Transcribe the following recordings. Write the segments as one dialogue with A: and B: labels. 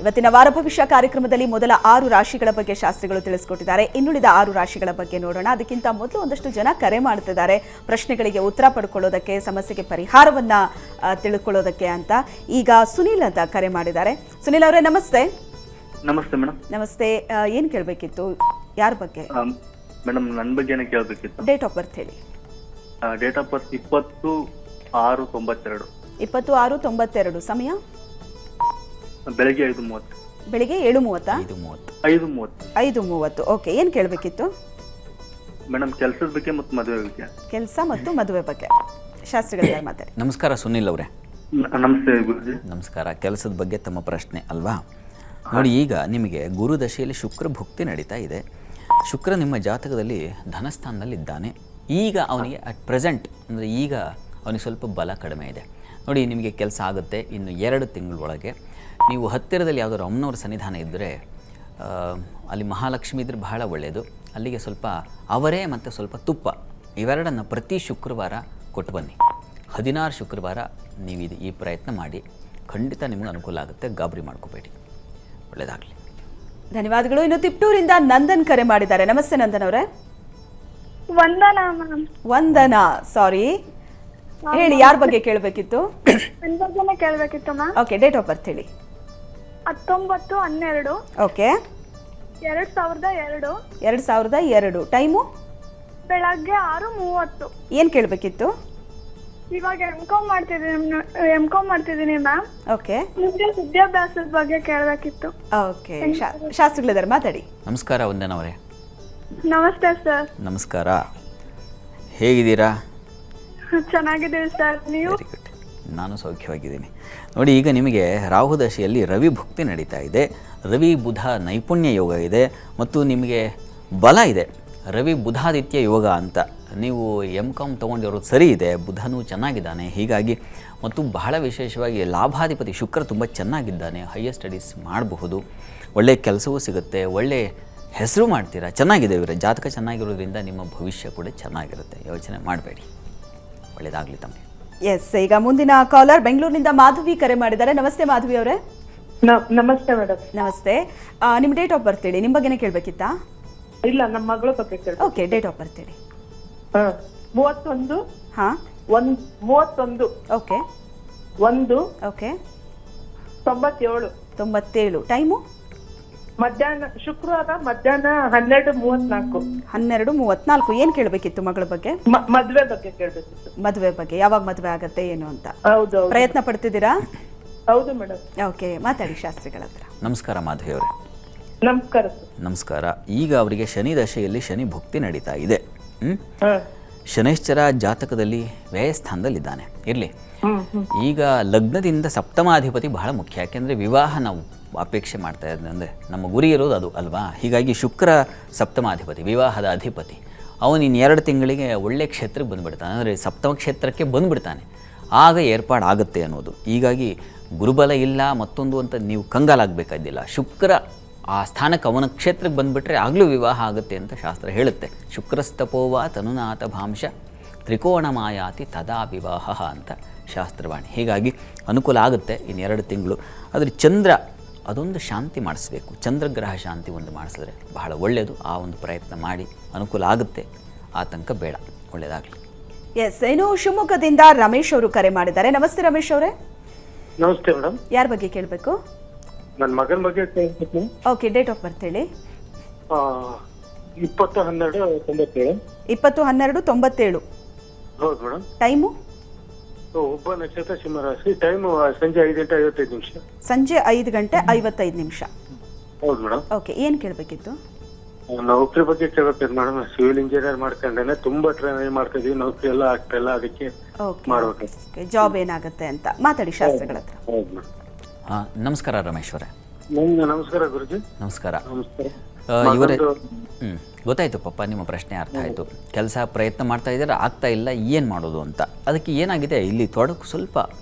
A: ಇವತ್ತಿನ ವಾರ ಭವಿಷ್ಯ ಕಾರ್ಯಕ್ರಮದಲ್ಲಿ ಮೊದಲ 6 ರಾಶಿಗಳ ಬಗ್ಗೆ ಶಾಸ್ತ್ರಿಗಳು ತಿಳಿಸಿಕೊಟ್ಟಿದ್ದಾರೆ. ಇನ್ನುಳಿದ 6 ರಾಶಿಗಳ ಬಗ್ಗೆ ನೋಡೋಣ. ಅದಕ್ಕಿಂತ ಮೊದಲು ಒಂದಷ್ಟು ಜನ ಕರೆ ಮಾಡ್ತಿದ್ದಾರೆ ಪ್ರಶ್ನೆಗಳಿಗೆ ಉತ್ತರ ಪಡ್ಕೊಳ್ಳೋದಕ್ಕೆ, ಸಮಸ್ಯೆಗೆ ಪರಿಹಾರವನ್ನ ತಿಳ್ಕೊಳ್ಳೋದಕ್ಕೆ ಅಂತ. ಈಗ ಸುನೀಲ್ ಅಂತ ಕರೆ ಮಾಡಿದ್ದಾರೆ. ಸುನೀಲ್ ಅವರೇ ನಮಸ್ತೆ.
B: ನಮಸ್ತೆ ಮೇಡಮ್.
A: ನಮಸ್ತೆ. ಏನು ಕೇಳಬೇಕಿತ್ತು? ಯಾರ ಬಗ್ಗೆ?
B: ಮೇಡಮ್ ನನ್ನ ಬಗ್ಗೆನೇ ಕೇಳಬೇಕಿತ್ತು.
A: ಡೇಟ್ ಆಫ್ ಬರ್ತ್ ಹೇಳಿ.
B: ಡೇಟ್ ಆಫ್ ಬರ್ತ್ 20/6/92.
A: 20/6/92. ಸಮಯ
B: ಬೆಳಗ್ಗೆ 5:30.
A: ಬೆಳಿಗ್ಗೆ 7:30. 5:30. ಓಕೆ. ಏನು ಕೇಳಬೇಕಿತ್ತು
B: ಮೇಡಮ್? ಕೆಲಸದ ಬಗ್ಗೆ ಮತ್ತು ಮದುವೆ ಬಗ್ಗೆ.
A: ಕೆಲಸ ಮತ್ತು ಮದುವೆ ಬಗ್ಗೆ ಶಾಸ್ತ್ರಿಗಳ ಮಾತಾಡಿ.
C: ನಮಸ್ಕಾರ ಸುನೀಲ್ ಅವರೇ.
B: ನಮಸ್ತೆ ಗುರುಜಿ.
C: ನಮಸ್ಕಾರ. ಕೆಲಸದ ಬಗ್ಗೆ ತಮ್ಮ ಪ್ರಶ್ನೆ ಅಲ್ವಾ? ನೋಡಿ, ಈಗ ನಿಮಗೆ ಗುರು ದಶೆಯಲ್ಲಿ ಶುಕ್ರ ಭುಕ್ತಿ ನಡೀತಾ ಇದೆ. ಶುಕ್ರ ನಿಮ್ಮ ಜಾತಕದಲ್ಲಿ ಧನಸ್ಥಾನದಲ್ಲಿದ್ದಾನೆ. ಈಗ ಅವನಿಗೆ ಅಟ್ ಪ್ರೆಸೆಂಟ್ ಅಂದರೆ ಈಗ ಅವನಿಗೆ ಸ್ವಲ್ಪ ಬಲ ಕಡಿಮೆ ಇದೆ. ನೋಡಿ, ನಿಮಗೆ ಕೆಲಸ ಆಗುತ್ತೆ ಇನ್ನು 2 ತಿಂಗಳೊಳಗೆ. ನೀವು ಹತ್ತಿರದಲ್ಲಿ ಯಾವುದಾದ್ರು ಅಮ್ಮನವ್ರ ಸನ್ನಿಧಾನ ಇದ್ದರೆ ಅಲ್ಲಿ ಮಹಾಲಕ್ಷ್ಮಿ ಇದ್ದರೆ ಬಹಳ ಒಳ್ಳೆಯದು. ಅಲ್ಲಿಗೆ ಸ್ವಲ್ಪ ಅವರೇ ಮತ್ತು ಸ್ವಲ್ಪ ತುಪ್ಪ ಇವೆರಡನ್ನು ಪ್ರತಿ ಶುಕ್ರವಾರ ಕೊಟ್ಟು ಬನ್ನಿ. 16 ಶುಕ್ರವಾರ ನೀವು ಈ ಪ್ರಯತ್ನ ಮಾಡಿ, ಖಂಡಿತ ನಿಮಗೆ ಅನುಕೂಲ ಆಗುತ್ತೆ. ಗಾಬರಿ ಮಾಡ್ಕೋಬೇಡಿ. ಒಳ್ಳೆಯದಾಗಲಿ.
A: ಧನ್ಯವಾದಗಳು. ಇನ್ನು ತಿಪ್ಟೂರಿಂದ ನಂದನ್ ಕರೆ ಮಾಡಿದ್ದಾರೆ. ನಮಸ್ತೆ ನಂದನ್ ಅವರೇ. ವಂದನಾ, ಸಾರಿ. ಹೇಳಿ, ಯಾರ ಬಗ್ಗೆ ಕೇಳಬೇಕಿತ್ತು?
D: ಕೇಳಬೇಕಿತ್ತು ma'am.
A: Okay. Date of birth ಹೇಳಿ.
D: 19/12.
A: ಓಕೆ.
D: 2002.
A: 2002. ಟೈಮು
D: ಬೆಳಗ್ಗೆ 6:30.
A: ಏನು ಕೇಳಬೇಕಿತ್ತು?
D: ಇವಾಗ ಎಂ.ಕಾಮ್ ಮಾಡ್ತಿದ್ದೀನಿ ಮ್ಯಾಮ್.
A: ಓಕೆ.
D: ಮುಂದೆ ವಿದ್ಯಾಭ್ಯಾಸದ ಬಗ್ಗೆ ಕೇಳಬೇಕಿತ್ತು.
A: ಓಕೆ. ಶಾಸ್ತ್ರಿಗಳಿದ್ದಾರೆ, ಮಾತಾಡಿ.
C: ನಮಸ್ಕಾರ ವಂದನಾ ಅವರೇ.
D: ನಮಸ್ತೆ ಸರ್.
C: ನಮಸ್ಕಾರ. ಹೇಗಿದ್ದೀರಾ?
D: ಚೆನ್ನಾಗಿದ್ದೀವಿ ಸರ್, ನೀವು?
C: Very good. ನಾನು ಸೌಖ್ಯವಾಗಿದ್ದೀನಿ. ನೋಡಿ, ಈಗ ನಿಮಗೆ ರಾಹು ದಶೆಯಲ್ಲಿ ರವಿ ಭುಕ್ತಿ ನಡೀತಾ ಇದೆ. ರವಿ ಬುಧ ನೈಪುಣ್ಯ ಯೋಗ ಇದೆ ಮತ್ತು ನಿಮಗೆ ಬಲ ಇದೆ. ರವಿ ಬುಧಾದಿತ್ಯ ಯೋಗ ಅಂತ. ನೀವು ಎಂ.ಕಾಮ್ ತೊಗೊಂಡಿರೋದು ಸರಿ ಇದೆ. ಬುಧನೂ ಚೆನ್ನಾಗಿದ್ದಾನೆ. ಹೀಗಾಗಿ ಮತ್ತು ಬಹಳ ವಿಶೇಷವಾಗಿ ಲಾಭಾಧಿಪತಿ ಶುಕ್ರ ತುಂಬ ಚೆನ್ನಾಗಿದ್ದಾನೆ. ಹೈಯರ್ ಸ್ಟಡೀಸ್ ಮಾಡಬಹುದು. ಒಳ್ಳೆಯ ಕೆಲಸವೂ ಸಿಗುತ್ತೆ. ಒಳ್ಳೆಯ ಹೆಸರು ಮಾಡ್ತೀರಾ. ಚೆನ್ನಾಗಿದೆ ಇವರೇ. ಜಾತಕ ಚೆನ್ನಾಗಿರೋದ್ರಿಂದ ನಿಮ್ಮ ಭವಿಷ್ಯ ಕೂಡ ಚೆನ್ನಾಗಿರುತ್ತೆ. ಯೋಚನೆ ಮಾಡಬೇಡಿ. ಒಳ್ಳೆಯದಾಗಲಿ ತಮಗೆ.
A: ಎಸ್. ಈಗ ಮುಂದಿನ ಕಾಲರ್ ಬೆಂಗಳೂರಿನಿಂದ ಮಾಧವಿ ಕರೆ ಮಾಡಿದ್ದಾರೆ. ನಮಸ್ತೆ ಮಾಧವಿ ಅವರೇ.
D: ನಮಸ್ತೆ ಮೇಡಮ್.
A: ನಮಸ್ತೆ. ನಿಮ್ಮ ಡೇಟ್ ಆಫ್ ಬರ್ತ್ ಹೇಳಿ. ನಿಮ್ಮ ಬಗ್ಗೆನೇ ಕೇಳಬೇಕಿತ್ತಾ?
D: ಇಲ್ಲ, ನಮ್ಮ ಮಗಳ ಬಗ್ಗೆ ಕೇಳಿ.
A: ಓಕೆ. ಡೇಟ್ ಆಫ್ ಬರ್ತ್ ಹೇಳಿ.
D: 31.
A: ಹಾಂ.
D: 31.
A: ಓಕೆ.
D: 1.
A: ಓಕೆ.
D: 97.
A: ಟೈಮು
D: ಮಧ್ಯಾಹ್ನ, ಶುಕ್ರವಾರ ಮಧ್ಯಾಹ್ನ 12:34.
A: 12:34. ಏನು ಕೇಳಬೇಕಿತ್ತು ಮಗಳ ಬಗ್ಗೆ?
D: ಮದ್ವೆ ಬಗ್ಗೆ ಕೇಳಬೇಕಿತ್ತು.
A: ಮದುವೆ ಬಗ್ಗೆ. ಯಾವಾಗ ಮದುವೆ ಆಗತ್ತೆ ಏನು ಅಂತ
D: ಹೌದು.
A: ಪ್ರಯತ್ನ ಪಡ್ತಿದ್ದೀರಾ?
D: ಹೌದು ಮೇಡಮ್.
A: ಓಕೆ. ಮಾತಾಡಿ ಶಾಸ್ತ್ರಿಗಳ ಹತ್ರ.
C: ನಮಸ್ಕಾರ ಮಾಧವಿ ಅವರೇ.
D: ನಮಸ್ಕಾರ ಸರ್.
C: ನಮಸ್ಕಾರ. ಈಗ ಅವರಿಗೆ ಶನಿ ದಶೆಯಲ್ಲಿ ಶನಿ ಭುಕ್ತಿ ನಡೀತಾ ಇದೆ. ಶನೈಶ್ಚರ ಜಾತಕದಲ್ಲಿ ವ್ಯಯಸ್ಥಾನದಲ್ಲಿದ್ದಾನೆ. ಇರಲಿ. ಈಗ ಲಗ್ನದಿಂದ ಸಪ್ತಮಾಧಿಪತಿ ಬಹಳ ಮುಖ್ಯ. ಯಾಕೆಂದರೆ ವಿವಾಹ ನಾವು ಅಪೇಕ್ಷೆ ಮಾಡ್ತಾ ಇದ್ದೆ ಅಂದರೆ ನಮ್ಮ ಗುರಿ ಇರೋದು ಅದು ಅಲ್ವಾ. ಹೀಗಾಗಿ ಶುಕ್ರ ಸಪ್ತಮಾಧಿಪತಿ, ವಿವಾಹದ ಅಧಿಪತಿ. ಅವನು ಇನ್ನು 2 ತಿಂಗಳಿಗೆ ಒಳ್ಳೆಯ ಕ್ಷೇತ್ರಕ್ಕೆ ಬಂದುಬಿಡ್ತಾನೆ. ಅಂದರೆ ಸಪ್ತಮ ಕ್ಷೇತ್ರಕ್ಕೆ ಬಂದುಬಿಡ್ತಾನೆ. ಆಗ ಏರ್ಪಾಡಾಗುತ್ತೆ ಅನ್ನೋದು. ಹೀಗಾಗಿ ಗುರುಬಲ ಇಲ್ಲ ಮತ್ತೊಂದು ಅಂತ ನೀವು ಕಂಗಾಲಾಗಬೇಕಾದ್ದಿಲ್ಲ. ಶುಕ್ರ ಆ ಸ್ಥಾನಕ್ಕೆ ಅವನ ಕ್ಷೇತ್ರಕ್ಕೆ ಬಂದುಬಿಟ್ರೆ ಆಗಲೂ ವಿವಾಹ ಆಗುತ್ತೆ ಅಂತ ಶಾಸ್ತ್ರ ಹೇಳುತ್ತೆ. ಶುಕ್ರಸ್ತಪೋವ ತನುನಾಥ ಭಾಂಶ ತ್ರಿಕೋಣ ಮಾಯಾತಿ ತದಾ ವಿವಾಹ ಅಂತ ಶಾಸ್ತ್ರವಾಣಿ. ಹೀಗಾಗಿ ಅನುಕೂಲ ಆಗುತ್ತೆ ಇನ್ನು 2 ತಿಂಗಳು. ಆದರೆ ಚಂದ್ರ ಅದೊಂದು ಶಾಂತಿ ಮಾಡಿಸ್ಬೇಕು. ಚಂದ್ರಗ್ರಹ ಶಾಂತಿ ಒಂದು ಮಾಡಿಸಿದ್ರೆ ಬಹಳ ಒಳ್ಳೆಯದು. ಆ ಒಂದು ಪ್ರಯತ್ನ ಮಾಡಿ, ಅನುಕೂಲ ಆಗುತ್ತೆ. ಆತಂಕ ಬೇಡ. ಒಳ್ಳೆಯದಾಗಲಿ.
A: ಎಸ್. ಇನ್ನು ಶಿವಮೊಗ್ಗದಿಂದ ರಮೇಶ್ ಅವರು ಕರೆ ಮಾಡಿದ್ದಾರೆ. ನಮಸ್ತೆ ರಮೇಶ್ ಅವರೇ.
B: ನಮಸ್ತೆ ಮೇಡಮ್.
A: ಯಾರ ಬಗ್ಗೆ ಕೇಳಬೇಕು?
B: ನನ್ನ ಮಗನ ಬಗ್ಗೆ ಕೇಳಬೇಕು.
A: ಓಕೆ. ಡೇಟ್ ಆಫ್ ಬರ್ತ್ ಹೇಳಿ.
B: 20/12/97.
A: 20/12/97.
B: ಹೌದು ಮೇಡಮ್.
A: ಟೈಮು
B: ಒಬ್ಬ ನಕ್ಷತ್ರ ಸಿಂಹರಾಶಿ. ಟೈಮ್ ಸಂಜೆ 5:55.
A: ಸಂಜೆ 5:55.
B: ಹೌದು ಮೇಡಮ್.
A: ಓಕೆ. ಏನು ಕೇಳಬೇಕಿತ್ತು?
B: ನೌಕರಿ ಬಗ್ಗೆ ಕೇಳಬೇಕು ಮೇಡಮ್. Civil engineer ಮಾಡ್ಕೊಂಡೇನೆ. ತುಂಬಾ ಟ್ರೈ ಮಾಡ್ತಾ ಇದೀವಿ. ನೌಕರಿ ಎಲ್ಲ ಆಗ್ತಾ ಇಲ್ಲ. ಅದಕ್ಕೆ ಮಾಡ್ಬೇಕು.
A: ಜಾಬ್ ಏನಾಗುತ್ತೆ ಅಂತ ಮಾತಾಡಿ ಶಾಸ್ತ್ರಿಗಳ ಹತ್ರ.
B: ಹೌದು ಮೇಡಮ್.
C: ಹಾಂ. ನಮಸ್ಕಾರ ರಮೇಶ್ ಅವರೇ.
B: ನಮಸ್ಕಾರ ಗುರುಜಿ.
C: ನಮಸ್ಕಾರ.
B: ನಮಸ್ಕಾರ.
C: ಇವರೇ. ಗೊತ್ತಾಯಿತು ಪಾಪ, ನಿಮ್ಮ ಪ್ರಶ್ನೆ ಅರ್ಥ ಆಯಿತು. ಕೆಲಸ ಪ್ರಯತ್ನ ಮಾಡ್ತಾ ಇದ್ದಾರೆ, ಆಗ್ತಾ ಇಲ್ಲ, ಏನು ಮಾಡೋದು ಅಂತ. ಅದಕ್ಕೆ ಏನಾಗಿದೆ, ಇಲ್ಲಿ ತೊಡಕು ಸ್ವಲ್ಪ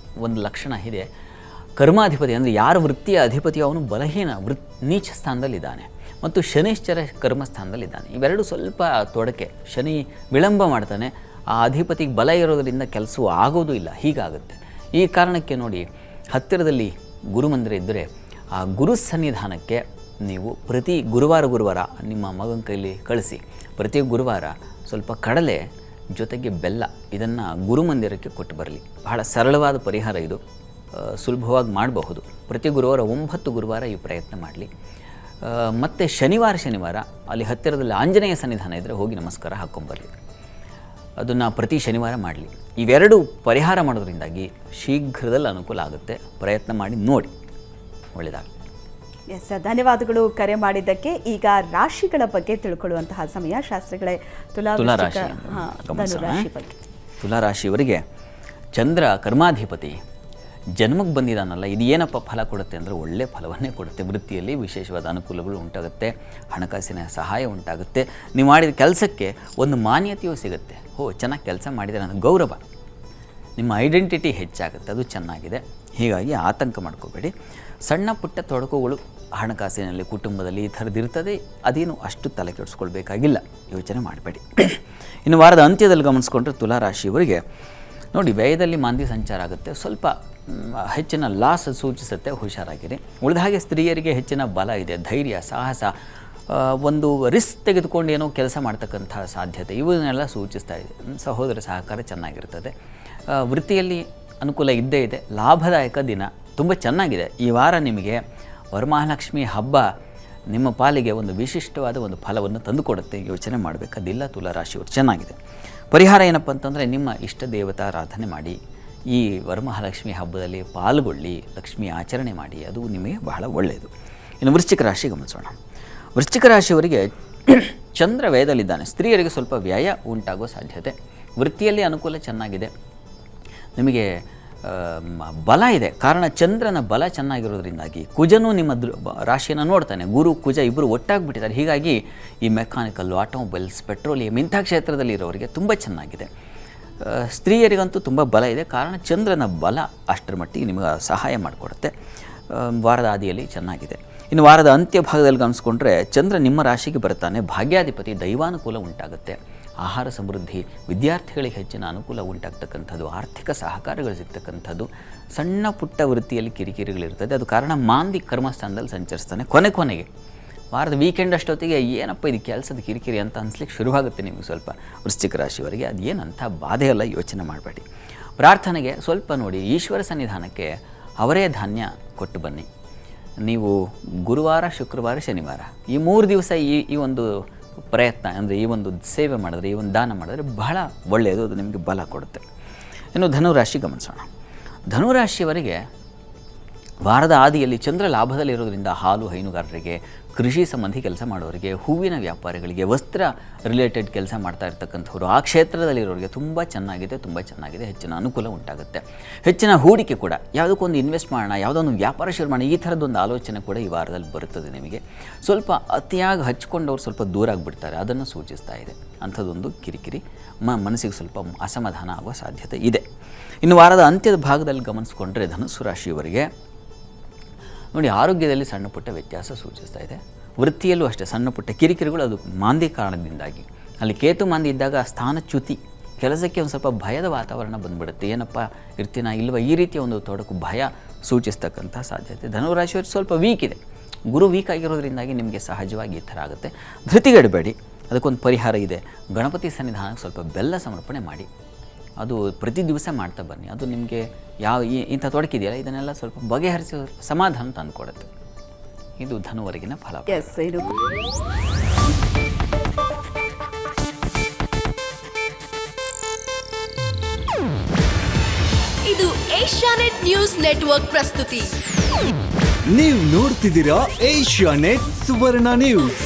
C: ಒಂದು ಲಕ್ಷಣ ಇದೆ. ಕರ್ಮಾಧಿಪತಿ ಅಂದರೆ ಯಾರ ವೃತ್ತಿಯ ಅಧಿಪತಿ ಅವನು ಬಲಹೀನ ನೀಚ ಸ್ಥಾನದಲ್ಲಿದ್ದಾನೆ ಮತ್ತು ಶನಿಶ್ಚರ ಕರ್ಮಸ್ಥಾನದಲ್ಲಿದ್ದಾನೆ. ಇವೆರಡು ಸ್ವಲ್ಪ ತೊಡಕೆ. ಶನಿ ವಿಳಂಬ ಮಾಡ್ತಾನೆ. ಆ ಅಧಿಪತಿಗೆ ಬಲ ಇರೋದರಿಂದ ಕೆಲಸವೂ ಆಗೋದು ಇಲ್ಲ. ಹೀಗಾಗುತ್ತೆ. ಈ ಕಾರಣಕ್ಕೆ ನೋಡಿ, ಹತ್ತಿರದಲ್ಲಿ ಗುರುಮಂದಿರ ಇದ್ದರೆ ಆ ಗುರು ಸನ್ನಿಧಾನಕ್ಕೆ ನೀವು ಪ್ರತಿ ಗುರುವಾರ ನಿಮ್ಮ ಮಗನ ಕೈಲಿ ಕಳಿಸಿ ಪ್ರತಿ ಗುರುವಾರ ಸ್ವಲ್ಪ ಕಡಲೆ ಜೊತೆಗೆ ಬೆಲ್ಲ ಇದನ್ನು ಗುರುಮಂದಿರಕ್ಕೆ ಕೊಟ್ಟು ಬರಲಿ. ಬಹಳ ಸರಳವಾದ ಪರಿಹಾರ ಇದು, ಸುಲಭವಾಗಿ ಮಾಡಬಹುದು. ಪ್ರತಿ ಗುರುವಾರ 9 ಗುರುವಾರ ಈ ಪ್ರಯತ್ನ ಮಾಡಲಿ. ಮತ್ತು ಶನಿವಾರ ಅಲ್ಲಿ ಹತ್ತಿರದಲ್ಲಿ ಆಂಜನೇಯ ಸನ್ನಿಧಾನ ಇದ್ದರೆ ಹೋಗಿ ನಮಸ್ಕಾರ ಹಾಕ್ಕೊಂಬರಲಿ. ಅದನ್ನು ಪ್ರತಿ ಶನಿವಾರ ಮಾಡಲಿ. ಇವೆರಡು ಪರಿಹಾರ ಮಾಡೋದ್ರಿಂದಾಗಿ ಶೀಘ್ರದಲ್ಲಿ ಅನುಕೂಲ ಆಗುತ್ತೆ. ಪ್ರಯತ್ನ ಮಾಡಿ ನೋಡಿ, ಒಳ್ಳೆಯದಾಗಲಿ.
A: ಎಸ್, ಧನ್ಯವಾದಗಳು ಕರೆ ಮಾಡಿದ್ದಕ್ಕೆ. ಈಗ ರಾಶಿಗಳ ಬಗ್ಗೆ ತಿಳ್ಕೊಳ್ಳುವಂತಹ ಸಮಯ ಶಾಸ್ತ್ರಿಗಳೇ.
C: ತುಲಾರಾಶಿ
A: ಬಗ್ಗೆ
C: ತುಲಾರಾಶಿಯವರಿಗೆ ಚಂದ್ರ ಕರ್ಮಾಧಿಪತಿ ಜನ್ಮಕ್ಕೆ ಬಂದಿದ್ದಾನಲ್ಲ, ಇದು ಏನಪ್ಪ ಫಲ ಕೊಡುತ್ತೆ ಅಂದರೆ ಒಳ್ಳೆಯ ಫಲವನ್ನೇ ಕೊಡುತ್ತೆ. ವೃತ್ತಿಯಲ್ಲಿ ವಿಶೇಷವಾದ ಅನುಕೂಲಗಳು ಉಂಟಾಗುತ್ತೆ, ಹಣಕಾಸಿನ ಸಹಾಯ ಉಂಟಾಗುತ್ತೆ, ನೀವು ಮಾಡಿದ ಕೆಲಸಕ್ಕೆ ಒಂದು ಮಾನ್ಯತೆಯೂ ಸಿಗುತ್ತೆ. ಚೆನ್ನಾಗಿ ಕೆಲಸ ಮಾಡಿದರೆ ಅನ್ನೋ ಗೌರವ, ನಿಮ್ಮ ಐಡೆಂಟಿಟಿ ಹೆಚ್ಚಾಗುತ್ತೆ, ಅದು ಚೆನ್ನಾಗಿದೆ. ಹೀಗಾಗಿ ಆತಂಕ ಮಾಡ್ಕೋಬೇಡಿ. ಸಣ್ಣ ಪುಟ್ಟ ತೊಡಕುಗಳು ಹಣಕಾಸಿನಲ್ಲಿ ಕುಟುಂಬದಲ್ಲಿ ಈ ಥರದ್ದಿರ್ತದೆ, ಅದೇನು ಅಷ್ಟು ತಲೆ ಕೆಡಿಸ್ಕೊಳ್ಬೇಕಾಗಿಲ್ಲ, ಯೋಚನೆ ಮಾಡಬೇಡಿ. ಇನ್ನು ವಾರದ ಅಂತ್ಯದಲ್ಲಿ ಗಮನಿಸ್ಕೊಂಡ್ರೆ ತುಲಾರಾಶಿಯವರಿಗೆ ನೋಡಿ, ವ್ಯಯದಲ್ಲಿ ಮಾಂದಿ ಸಂಚಾರ ಆಗುತ್ತೆ, ಸ್ವಲ್ಪ ಹೆಚ್ಚಿನ ಲಾಸ್ ಸೂಚಿಸುತ್ತೆ, ಹುಷಾರಾಗಿರಿ. ಉಳಿದ ಹಾಗೆ ಸ್ತ್ರೀಯರಿಗೆ ಹೆಚ್ಚಿನ ಬಲ ಇದೆ, ಧೈರ್ಯ, ಸಾಹಸ, ಒಂದು ರಿಸ್ಕ್ ತೆಗೆದುಕೊಂಡು ಏನೋ ಕೆಲಸ ಮಾಡ್ತಕ್ಕಂಥ ಸಾಧ್ಯತೆ ಇವನ್ನೆಲ್ಲ ಸೂಚಿಸ್ತಾ ಇದೆ. ಸಹೋದರ ಸಹಕಾರ ಚೆನ್ನಾಗಿರ್ತದೆ. ವೃತ್ತಿಯಲ್ಲಿ ಅನುಕೂಲ ಇದ್ದೇ ಇದೆ. ಲಾಭದಾಯಕ ದಿನ, ತುಂಬ ಚೆನ್ನಾಗಿದೆ. ಈ ವಾರ ನಿಮಗೆ ವರಮಹಾಲಕ್ಷ್ಮಿ ಹಬ್ಬ ನಿಮ್ಮ ಪಾಲಿಗೆ ಒಂದು ವಿಶಿಷ್ಟವಾದ ಒಂದು ಫಲವನ್ನು ತಂದುಕೊಡುತ್ತೆ, ಯೋಚನೆ ಮಾಡಬೇಕಾದಿಲ್ಲ. ತುಲಾರಾಶಿಯವರು ಚೆನ್ನಾಗಿದೆ. ಪರಿಹಾರ ಏನಪ್ಪ ಅಂತಂದರೆ ನಿಮ್ಮ ಇಷ್ಟ ದೇವತಾರಾಧನೆ ಮಾಡಿ, ಈ ವರಮಹಾಲಕ್ಷ್ಮಿ ಹಬ್ಬದಲ್ಲಿ ಪಾಲ್ಗೊಳ್ಳಿ, ಲಕ್ಷ್ಮಿ ಆಚರಣೆ ಮಾಡಿ, ಅದು ನಿಮಗೆ ಬಹಳ ಒಳ್ಳೆಯದು. ಇನ್ನು ವೃಶ್ಚಿಕ ರಾಶಿ ಗಮನಿಸೋಣ. ವೃಶ್ಚಿಕ ರಾಶಿಯವರಿಗೆ ಚಂದ್ರ ವ್ಯಯದಲ್ಲಿದ್ದಾನೆ. ಸ್ತ್ರೀಯರಿಗೆ ಸ್ವಲ್ಪ ವ್ಯಯ ಉಂಟಾಗುವ ಸಾಧ್ಯತೆ. ವೃತ್ತಿಯಲ್ಲಿ ಅನುಕೂಲ ಚೆನ್ನಾಗಿದೆ, ನಿಮಗೆ ಬಲ ಇದೆ. ಕಾರಣ ಚಂದ್ರನ ಬಲ ಚೆನ್ನಾಗಿರೋದ್ರಿಂದಾಗಿ ಕುಜನೂ ನಿಮ್ಮ ರಾಶಿಯನ್ನು ನೋಡ್ತಾನೆ. ಗುರು ಕುಜ ಇಬ್ಬರು ಒಟ್ಟಾಗಿಬಿಟ್ಟಿದ್ದಾರೆ. ಹೀಗಾಗಿ ಈ ಮೆಕ್ಯಾನಿಕಲ್ಲು, ಆಟೋಮೊಬೈಲ್ಸ್, ಪೆಟ್ರೋಲಿಯಂ ಇಂಥ ಕ್ಷೇತ್ರದಲ್ಲಿ ಇರೋರಿಗೆ ತುಂಬ ಚೆನ್ನಾಗಿದೆ. ಸ್ತ್ರೀಯರಿಗಂತೂ ತುಂಬ ಬಲ ಇದೆ. ಕಾರಣ ಚಂದ್ರನ ಬಲ ಅಷ್ಟರ ಮಟ್ಟಿಗೆ ನಿಮಗೆ ಸಹಾಯ ಮಾಡಿಕೊಡುತ್ತೆ. ವಾರದ ಆದಿಯಲ್ಲಿ ಚೆನ್ನಾಗಿದೆ. ಇನ್ನು ವಾರದ ಅಂತ್ಯ ಭಾಗದಲ್ಲಿ ಗಮನಿಸ್ಕೊಂಡ್ರೆ ಚಂದ್ರ ನಿಮ್ಮ ರಾಶಿಗೆ ಬರ್ತಾನೆ. ಭಾಗ್ಯಾಧಿಪತಿ, ದೈವಾನುಕೂಲ ಉಂಟಾಗುತ್ತೆ, ಆಹಾರ ಸಮೃದ್ಧಿ, ವಿದ್ಯಾರ್ಥಿಗಳಿಗೆ ಹೆಚ್ಚಿನ ಅನುಕೂಲ ಉಂಟಾಗ್ತಕ್ಕಂಥದ್ದು, ಆರ್ಥಿಕ ಸಹಕಾರಗಳು ಸಿಗ್ತಕ್ಕಂಥದ್ದು, ಸಣ್ಣ ಪುಟ್ಟ ವೃತ್ತಿಯಲ್ಲಿ ಕಿರಿಕಿರಿಗಳಿರ್ತದೆ. ಅದು ಕಾರಣ ಮಾಂದಿ ಕರ್ಮಸ್ಥಾನದಲ್ಲಿ ಸಂಚರಿಸ್ತಾನೆ. ಕೊನೆಗೆ ವಾರದ ವೀಕೆಂಡ್ ಅಷ್ಟೊತ್ತಿಗೆ ಏನಪ್ಪ ಇದು ಕೆಲಸದ ಕಿರಿಕಿರಿ ಅಂತ ಅನಿಸ್ಲಿಕ್ಕೆ ಶುರುವಾಗುತ್ತೆ ನಿಮಗೆ ಸ್ವಲ್ಪ. ವೃಶ್ಚಿಕ ರಾಶಿಯವರಿಗೆ ಅದು ಏನಂಥ ಬಾಧೆ ಎಲ್ಲ ಯೋಚನೆ ಮಾಡಬೇಡಿ. ಪ್ರಾರ್ಥನೆಗೆ ಸ್ವಲ್ಪ ನೋಡಿ, ಈಶ್ವರ ಸನ್ನಿಧಾನಕ್ಕೆ ಅವರೇ ಧಾನ್ಯ ಕೊಟ್ಟು ಬನ್ನಿ. ನೀವು ಗುರುವಾರ, ಶುಕ್ರವಾರ, ಶನಿವಾರ ಈ 3 ದಿವಸ ಈ ಒಂದು ಪ್ರಯತ್ನ ಅಂದರೆ ಈ ಒಂದು ಸೇವೆ ಮಾಡಿದ್ರೆ, ಈ ಒಂದು ದಾನ ಮಾಡಿದ್ರೆ ಬಹಳ ಒಳ್ಳೆಯದು, ಅದು ನಿಮಗೆ ಬಲ ಕೊಡುತ್ತೆ. ಇನ್ನು ಧನುರಾಶಿ ಗಮನಿಸೋಣ. ಧನುರಾಶಿಯವರಿಗೆ ವಾರದ ಆದಿಯಲ್ಲಿ ಚಂದ್ರ ಲಾಭದಲ್ಲಿರೋದ್ರಿಂದ ಹಾಲು ಹೈನುಗಾರರಿಗೆ, ಕೃಷಿ ಸಂಬಂಧಿ ಕೆಲಸ ಮಾಡೋರಿಗೆ, ಹೂವಿನ ವ್ಯಾಪಾರಿಗಳಿಗೆ, ವಸ್ತ್ರ ರಿಲೇಟೆಡ್ ಕೆಲಸ ಮಾಡ್ತಾ ಇರ್ತಕ್ಕಂಥವ್ರು, ಆ ಕ್ಷೇತ್ರದಲ್ಲಿರೋರಿಗೆ ತುಂಬ ಚೆನ್ನಾಗಿದೆ. ಹೆಚ್ಚಿನ ಅನುಕೂಲ ಉಂಟಾಗುತ್ತೆ. ಹೆಚ್ಚಿನ ಹೂಡಿಕೆ ಕೂಡ, ಯಾವುದಕ್ಕೊಂದು ಇನ್ವೆಸ್ಟ್ ಮಾಡೋಣ, ಯಾವುದೊಂದು ವ್ಯಾಪಾರ ಶುರು ಮಾಡೋಣ, ಈ ಥರದ್ದೊಂದು ಆಲೋಚನೆ ಕೂಡ ಈ ವಾರದಲ್ಲಿ ಬರುತ್ತದೆ ನಿಮಗೆ. ಸ್ವಲ್ಪ ಅತಿಯಾಗಿ ಹಚ್ಕೊಂಡವ್ರು ಸ್ವಲ್ಪ ದೂರ ಆಗಿಬಿಡ್ತಾರೆ, ಅದನ್ನು ಸೂಚಿಸ್ತಾ ಇದೆ. ಅಂಥದ್ದೊಂದು ಕಿರಿಕಿರಿ, ಮನಸ್ಸಿಗೆ ಸ್ವಲ್ಪ ಅಸಮಾಧಾನ ಆಗುವ ಸಾಧ್ಯತೆ ಇದೆ. ಇನ್ನು ವಾರದ ಅಂತ್ಯದ ಭಾಗದಲ್ಲಿ ಗಮನಿಸ್ಕೊಂಡ್ರೆ ಧನುಸ್ಸು ರಾಶಿಯವರಿಗೆ ನೋಡಿ, ಆರೋಗ್ಯದಲ್ಲಿ ಸಣ್ಣ ಪುಟ್ಟ ವ್ಯತ್ಯಾಸ ಸೂಚಿಸ್ತಾ ಇದೆ. ವೃತ್ತಿಯಲ್ಲೂ ಅಷ್ಟೇ ಸಣ್ಣ ಪುಟ್ಟ ಕಿರಿಕಿರಿಗಳು, ಅದು ಮಾಂದಿ ಕಾರಣದಿಂದಾಗಿ. ಅಲ್ಲಿ ಕೇತು ಮಾಂದಿ ಇದ್ದಾಗ ಸ್ಥಾನಚ್ಯುತಿ, ಕೆಲಸಕ್ಕೆ ಒಂದು ಸ್ವಲ್ಪ ಭಯದ ವಾತಾವರಣ ಬಂದುಬಿಡುತ್ತೆ. ಏನಪ್ಪ ಇರ್ತೀನಾ ಇಲ್ವ, ಈ ರೀತಿಯ ಒಂದು ತೊಡಕು, ಭಯ ಸೂಚಿಸ್ತಕ್ಕಂಥ ಸಾಧ್ಯತೆ. ಧನುರಾಶಿಯವರು ಸ್ವಲ್ಪ ವೀಕ್ ಇದೆ. ಗುರು ವೀಕ್ ಆಗಿರೋದ್ರಿಂದಾಗಿ ನಿಮಗೆ ಸಹಜವಾಗಿ ಈ ಥರ ಆಗುತ್ತೆ. ಧೃತಿಗೆಡಬೇಡಿ, ಅದಕ್ಕೊಂದು ಪರಿಹಾರ ಇದೆ. ಗಣಪತಿ ಸನ್ನಿಧಾನಕ್ಕೆ ಸ್ವಲ್ಪ ಬೆಲ್ಲ ಸಮರ್ಪಣೆ ಮಾಡಿ, ಅದು ಪ್ರತಿ ದಿವಸ ಮಾಡ್ತಾ ಬನ್ನಿ. ಅದು ನಿಮಗೆ ಇಂಥ ತೊಡಕಿದೆಯಲ್ಲ, ಇದನ್ನೆಲ್ಲ ಸ್ವಲ್ಪ ಬಗೆಹರಿಸಿ ಸಮಾಧಾನ ತಂದುಕೊಡುತ್ತೆ. ಇದು ಧನುವರೆಗಿನ ಫಲ.
E: ಇದು ಏಷ್ಯಾನೆಟ್ ನ್ಯೂಸ್ ನೆಟ್ವರ್ಕ್ ಪ್ರಸ್ತುತಿ.
F: ನೀವು ನೋಡ್ತಿದ್ದೀರಾ ಏಷ್ಯಾನೆಟ್ ಸುವರ್ಣ ನ್ಯೂಸ್.